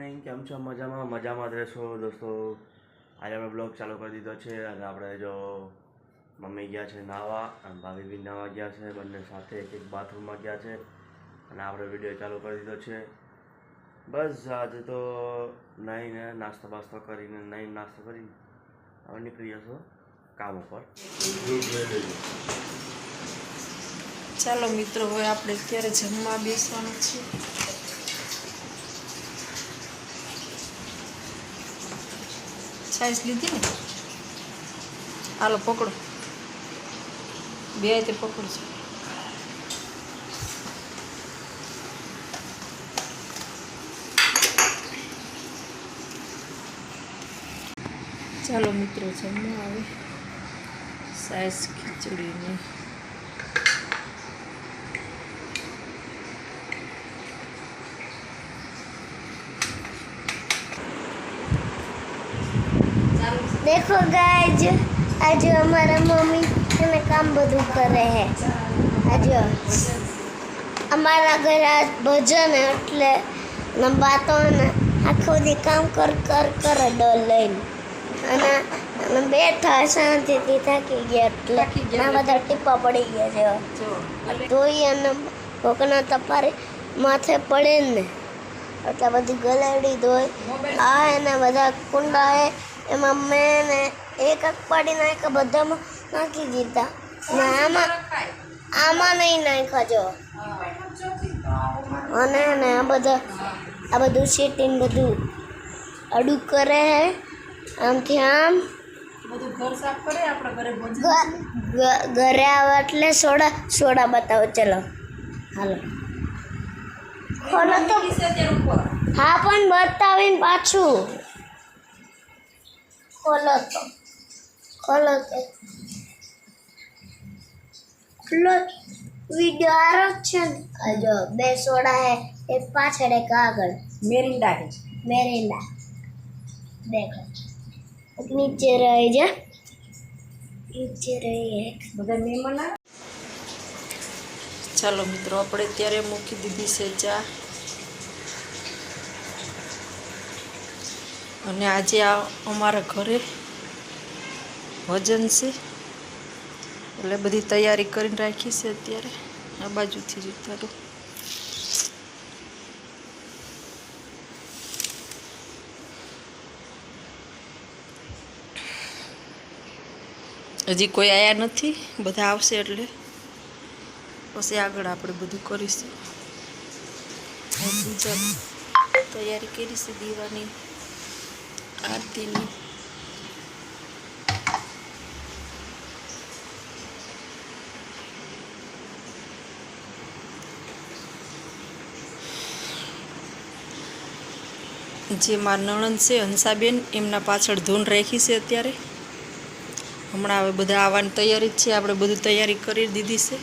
કેમ છો? મજામાં જ રહેશો દોસ્તો. આજે આપણે બ્લોગ ચાલુ કરી દીધો છે અને આપણે જો મમ્મી ગયા છે નાહવા અને ભાભી બી નાહવા ગયા છે, બંને સાથે એક બાથરૂમમાં ગયા છે અને આપણે વિડીયો ચાલુ કરી દીધો છે. બસ આજે તો નાહીને નાસ્તો કરીને હવે નીકળી જશો કામ ઉપર. ચાલો મિત્રો, હવે આપણે અત્યારે જમવા બેસવાનું છે. સાઈઝ લીધી ને, હાલો પકડો, બે તે પકડજો. ચાલો મિત્રો, જમવા આવે સાઈઝ ખીચડીને देखो गाइज, आज हमारा मम्मी ने काम બધું કરે હે. આજે અમારા ઘરે આજ ભજન હે એટલે બાતો ને આખો દી કામ કર ડોલ લઈને અને બેઠા શાંતિથી થાકી ગયા એટલે ના બધા ટીપા પડી ગયા છે. ધોઈ અને ભોકના તપારી માથે પડે ને એટલે બધી ગલેડી ધોઈ આ એના બધા કુંડા હે એમાં મેં ને એક પાડી નાખ્યા, બધામાં નાખી દીધા ને આમાં નહીં નાખ્યા જો. અને ને આ બધું સીટીને બધું અડું કરે હે આમથી આમ બધું ઘર સાફ કરે. આપણા ઘરે આવે એટલે સોડા બતાવો. ચલો હાલો ખોલો તો. હા પણ બતાવીને પાછું ખોલો તો વિડીયો આરો છે ને. જો બે સોડા હે, એક પાછળ એક આગળ. મેરિન્ડા દેખો નીચે રહી જા, બધા મહેમાન. ચાલો મિત્રો, આપણે ત્યારે મૂકી દીધી છે ચા. અને આજે અમારા ઘરે ભજન છે એટલે બધી તૈયારી કરીને રાખી છે. અત્યારે આ બાજુથી જ ઉતારું. હજી કોઈ આવ્યા નથી, બધા આવશે એટલે પછી આગળ આપણે બધું કરીશું. પૂજા તૈયારી કરી છે દીવાની, આરતીની. જે મારા નણંદ છે હંસાબેન, એમના પાછળ ધૂન રાખી છે અત્યારે. હમણાં હવે બધા આવવાની તૈયારી જ છે. આપણે બધું તૈયારી કરી દીધી છે.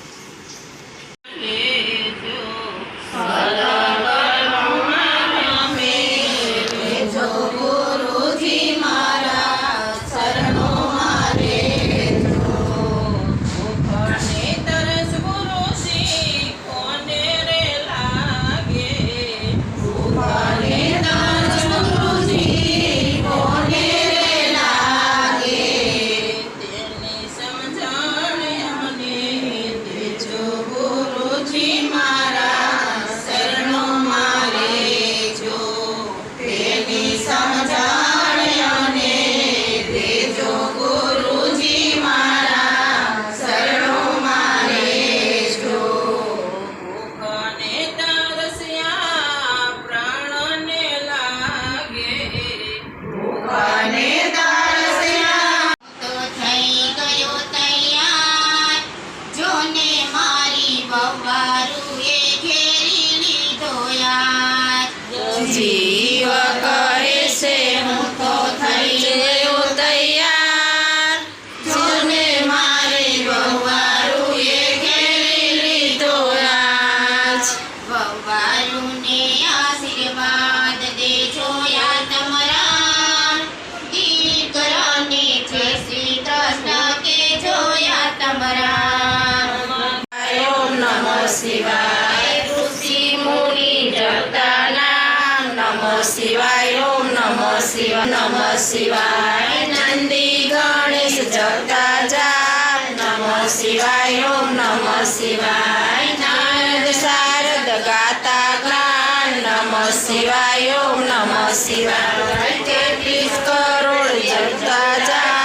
શિવાય ઓમ નમઃ શિવાય નમઃ શિવાય નંદી ગણેશ જગતા જા નમઃ શિવાય ઓમ નમઃ શિવાય નાદ શારદ ગાતા જ્ઞાન નમઃ શિવાય ઓમ નમઃ શિવાય 33 કરોડ જગતા જા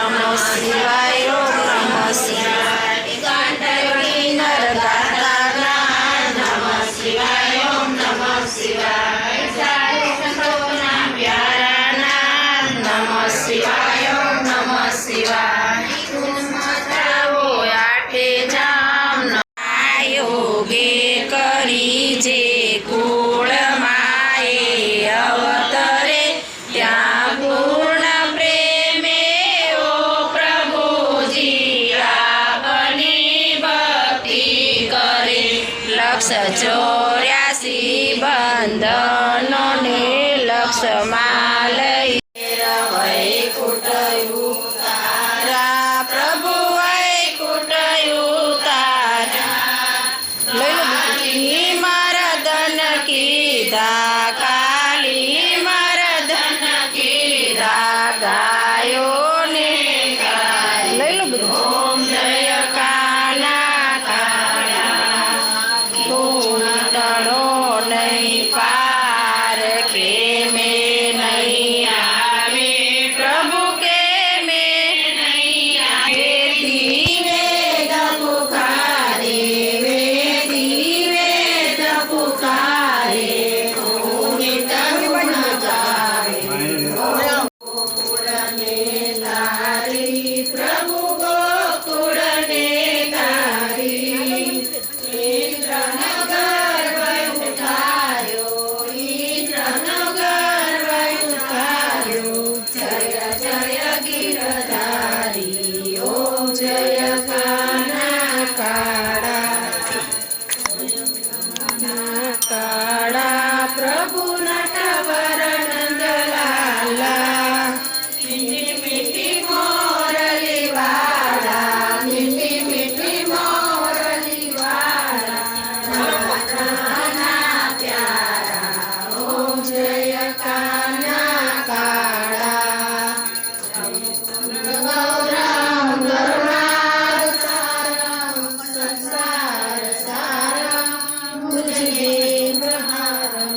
નમઃ શિવાય ઓમ નમઃ શિવાય ગાંઠયોગી નર ગાતા જ્ઞાન નમઃ શિવાય ઓમ નમઃ શિવાય સાધુ સંતોના પ્યારા નામ નમઃ શિવાય ઓમ નમઃ શિવાય કુલમતાઓ આઠે જામ યોગે કરી જે કુળ માએ અવતરે ત્યાં પૂર્ણ પ્રેમે ઓ પ્રભુજી આપની ભક્તિ કરે 184 બંધનો ને લક્ષમાં લઈ વૈકુંઠ ઉતારા પ્રભુ વૈકુંઠ ઉતારા લઈ મારા ધન કીધા કાલી મારા ધન કીધા ગાયો ને લઈ લો બધું ઓમ જય કાના કાળા તણો નહીં પાર કે મેં નહીં આવે પ્રભુ કે મેં નહીં આવે ધીમે દપુકારે ધીમે દપુકારે પુનિત ગુણ ગાવે ગોકુળને તારી પ્રભુ ગોકુળને તારી ઇન્દ્રનો ગર્વ ઉઠાર્યો ઇન્દ્રનો ગર્વ ઉઠાર્યો જય જય ગિરધારી ઓ જય કાના કાળા પ્રભુ નટવર નંદલાલા મીઠી મીઠી મોરલી વાળા મીઠી મીઠી મોરલી વાળા કાના પ્યારા ઓ જય કાના કાળા ગૌરામ ગરુણાદ સારમ સંસાર સારમ મુજે પ્રહારમ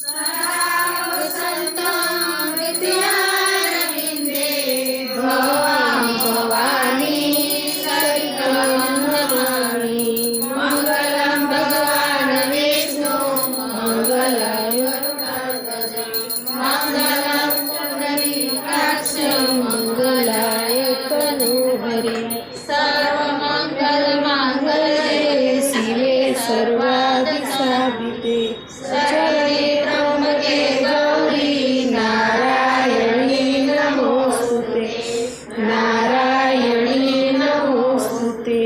સદાવ સંતમ વિદ્યારવિંદે ભવામ ભવાની સરિતમ નમામિ મંગલમ ભગવાન વિષ્ણુ મંગલાય મંગલમ પુંડરીકાક્ષ મંગલાય તનુહરી સર્વમંગલ માંગલ્યે શિવે સર્વાધિ સાધિતે શરણે ત્રંબકે ગૌરી નારાયણી નમોસ્તુતે નારાયણી નમોસ્તુતે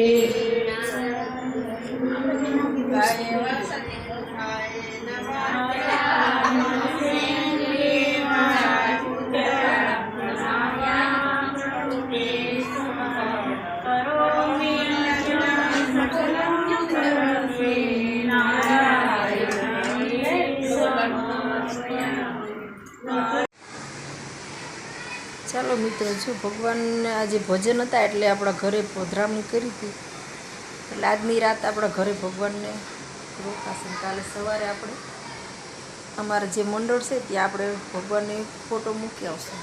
ચાલો મિત્રો, જો ભગવાનને આજે ભજન હતા એટલે આપણા ઘરે પધરામણી કરી હતી, એટલે આજની રાત આપણા ઘરે ભગવાનને રોકાશે. કાલે સવારે આપણે અમારા જે મંડળ છે ત્યાં આપણે ભગવાનને ફોટો મૂકી આવશે.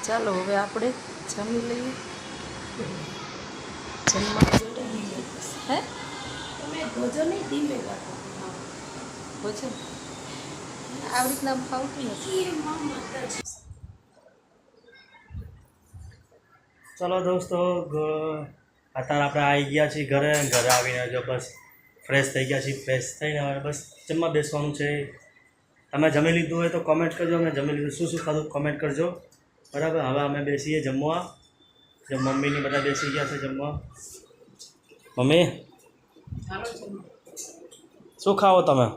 ચાલો હવે આપણે જમી લઈએ. જમવા હે ભોજન નહીં ધીમે ભોજન આવી રીતના ફાવતું નથી. ચલો દોસ્તો, અત્યારે આપણે આવી ગયા છીએ ઘરે. ઘરે આવીને જો બસ ફ્રેશ થઈ ગયા છીએ. ફ્રેશ થઈને હવે બસ જમવા બેસવાનું છે. તમે જમી લીધું હોય તો કોમેન્ટ કરજો. અમે જમી લીધું શું શું ખાધું કોમેન્ટ કરજો, બરાબર. હવે અમે બેસીએ જમવા. જો મમ્મીની બધા બેસી ગયા છે જમવા. મમ્મી શું ખાવો તમે?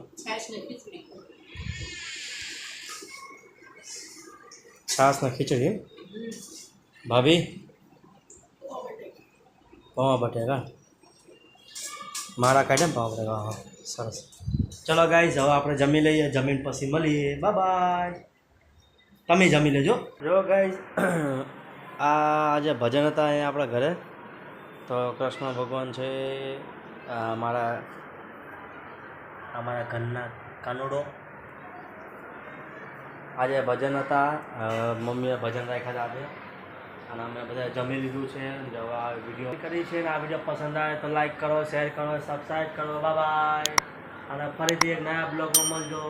છાશ ને ખીચડી. ભાભી પૌવા બટેકા મારા કાઢે ને પૌવા બટેકા. હા સરસ. ચલો ગાઈઝ હવે આપણે જમી લઈએ, જમીન પછી મળીએ. બાય. તમે જમી લેજો. જો ગાઈઝ આજે ભજન હતા અહીંયા આપણા ઘરે. તો કૃષ્ણ ભગવાન છે, અમારા ઘરના કાનુડો. આજે ભજન હતા, મમ્મીએ ભજન રાખ્યા હતા આજે, અને અમે બધા જમી લીધું છે. જો આ વિડીયો કરી છે ને આ વિડીયો પસંદ આવે તો લાઈક કરો, શેર કરો, સબસ્ક્રાઈબ કરો. બાય. અને ફરીથી એક નયા બ્લોગમાં મળજો.